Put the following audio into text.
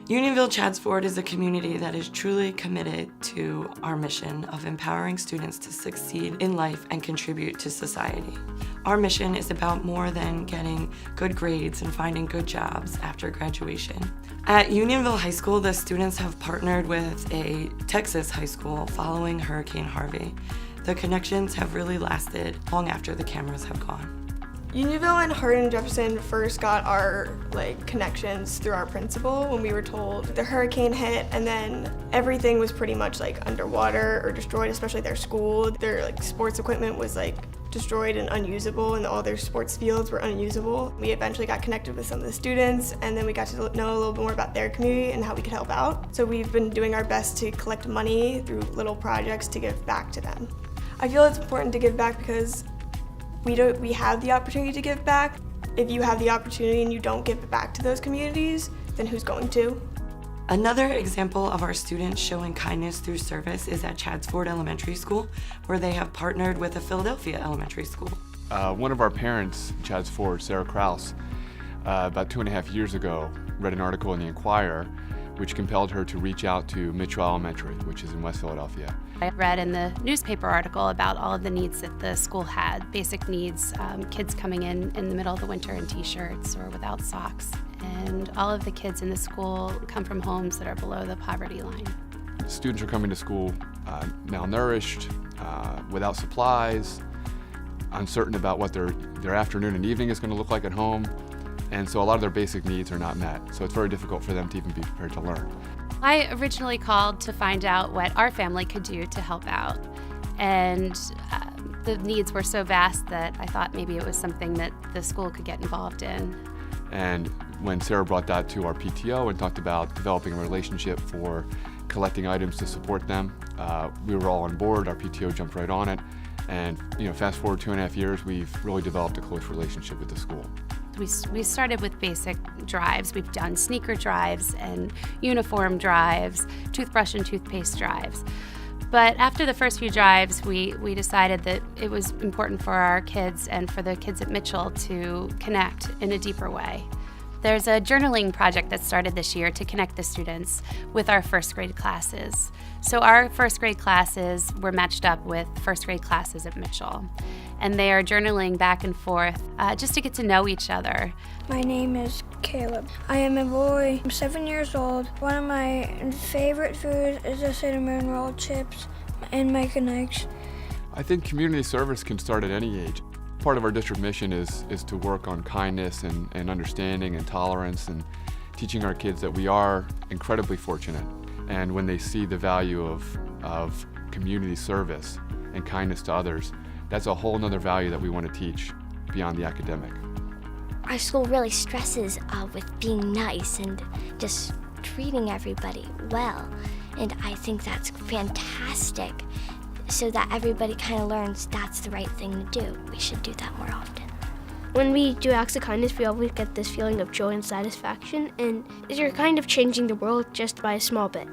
Unionville Chadds Ford is a community that is truly committed to our mission of empowering students to succeed in life and contribute to society. Our mission is about more than getting good grades and finding good jobs after graduation. At Unionville High School, the students have partnered with a Texas high school following Hurricane Harvey. The connections have really lasted long after the cameras have gone. Unionville and Hardin and Jefferson first got our connections through our principal when we were told the hurricane hit, and then everything was pretty much underwater or destroyed, especially their school. Their sports equipment was destroyed and unusable, and all their sports fields were unusable. We eventually got connected with some of the students, and then we got to know a little bit more about their community and how we could help out. So we've been doing our best to collect money through little projects to give back to them. I feel it's important to give back because we have the opportunity to give back. If you have the opportunity and you don't give it back to those communities, then who's going to? Another example of our students showing kindness through service is at Chadds Ford Elementary School, where they have partnered with a Philadelphia elementary school. One of our parents, Chadds Ford, Sarah Krause, about 2.5 years ago, read an article in the Inquirer which compelled her to reach out to Mitchell Elementary, which is in West Philadelphia. I read in the newspaper article about all of the needs that the school had, basic needs, kids coming in the middle of the winter in t-shirts or without socks. And all of the kids in the school come from homes that are below the poverty line. Students are coming to school malnourished, without supplies, uncertain about what their afternoon and evening is going to look like at home. And so a lot of their basic needs are not met. So it's very difficult for them to even be prepared to learn. I originally called to find out what our family could do to help out. And the needs were so vast that I thought maybe it was something that the school could get involved in. And when Sarah brought that to our PTO and talked about developing a relationship for collecting items to support them, we were all on board. Our PTO jumped right on it. And fast forward 2.5 years, we've really developed a close relationship with the school. We started with basic drives. We've done sneaker drives and uniform drives, toothbrush and toothpaste drives. But after the first few drives, we decided that it was important for our kids and for the kids at Mitchell to connect in a deeper way. There's a journaling project that started this year to connect the students with our first grade classes. So our first grade classes were matched up with first grade classes at Mitchell. And they are journaling back and forth just to get to know each other. My name is Caleb. I am a boy. I'm 7 years old. One of my favorite foods is the cinnamon roll chips and making eggs. I think community service can start at any age. Part of our district mission is to work on kindness and understanding and tolerance and teaching our kids that we are incredibly fortunate. And when they see the value of community service and kindness to others, that's a whole nother value that we want to teach beyond the academic. Our school really stresses with being nice and just treating everybody well. And I think that's fantastic, so that everybody kind of learns that's the right thing to do. We should do that more often. When we do acts of kindness, we always get this feeling of joy and satisfaction, and you're kind of changing the world just by a small bit.